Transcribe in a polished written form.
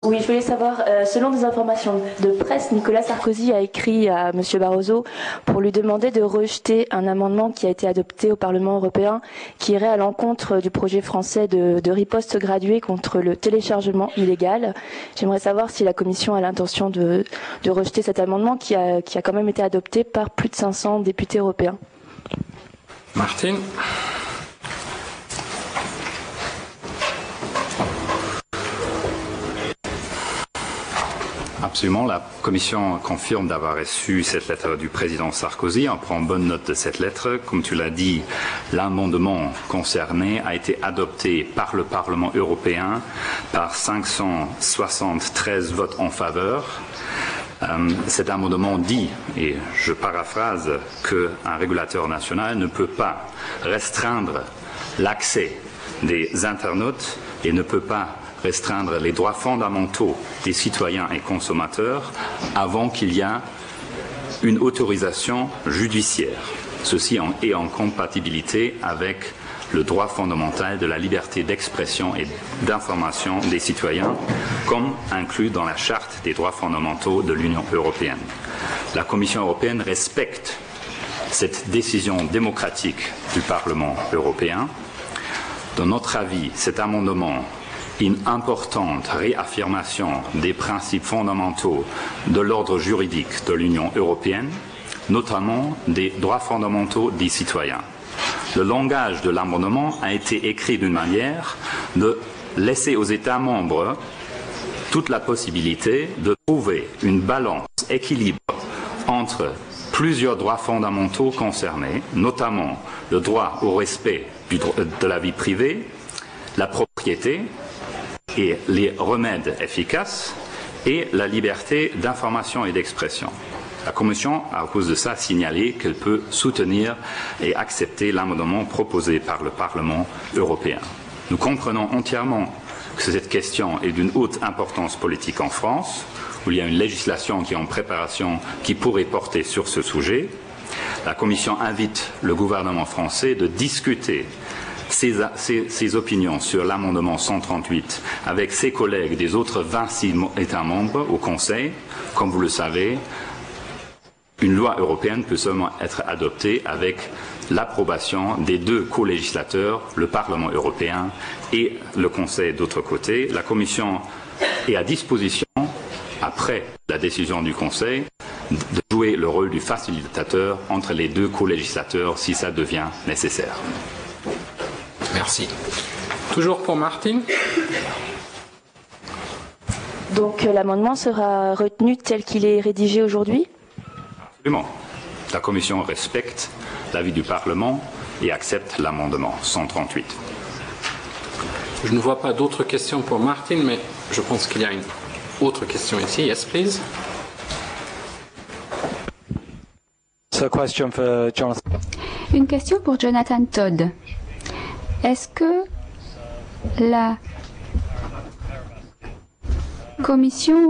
Oui, je voulais savoir, selon des informations de presse, Nicolas Sarkozy a écrit à M. Barroso pour lui demander de rejeter un amendement qui a été adopté au Parlement européen qui irait à l'encontre du projet français de riposte graduée contre le téléchargement illégal. J'aimerais savoir si la Commission a l'intention de rejeter cet amendement qui a quand même été adopté par plus de 500 députés européens. Martin. Absolument, la Commission confirme d'avoir reçu cette lettre du président Sarkozy. On prend bonne note de cette lettre. Comme tu l'as dit, l'amendement concerné a été adopté par le Parlement européen par 573 votes en faveur. Cet amendement dit, et je paraphrase, qu'un régulateur national ne peut pas restreindre l'accès des internautes et ne peut pas restreindre les droits fondamentaux des citoyens et consommateurs avant qu'il y ait une autorisation judiciaire. Ceci est en compatibilité avec le droit fondamental de la liberté d'expression et d'information des citoyens, comme inclus dans la Charte des droits fondamentaux de l'Union européenne. La Commission européenne respecte cette décision démocratique du Parlement européen. Dans notre avis, cet amendement, une importante réaffirmation des principes fondamentaux de l'ordre juridique de l'Union européenne, notamment des droits fondamentaux des citoyens. Le langage de l'amendement a été écrit d'une manière de laisser aux États membres toute la possibilité de trouver une balance équilibrée entre plusieurs droits fondamentaux concernés, notamment le droit au respect de la vie privée, la propriété et les remèdes efficaces et la liberté d'information et d'expression. La Commission a, à cause de ça, signalé qu'elle peut soutenir et accepter l'amendement proposé par le Parlement européen. Nous comprenons entièrement que cette question est d'une haute importance politique en France, où il y a une législation qui est en préparation qui pourrait porter sur ce sujet. La Commission invite le gouvernement français de discuter ses opinions sur l'amendement 138 avec ses collègues des autres 26 États membres au Conseil. Comme vous le savez, une loi européenne peut seulement être adoptée avec l'approbation des deux co-législateurs, le Parlement européen et le Conseil d'autre côté. La Commission est à disposition, après la décision du Conseil, de jouer le rôle du facilitateur entre les deux co-législateurs si ça devient nécessaire. Merci. Toujours pour Martin. Donc l'amendement sera retenu tel qu'il est rédigé aujourd'hui ? Absolument. La Commission respecte l'avis du Parlement et accepte l'amendement 138. Je ne vois pas d'autres questions pour Martin, mais je pense qu'il y a une autre question ici. Yes, please. Une question pour Jonathan Todd. Est-ce que la Commission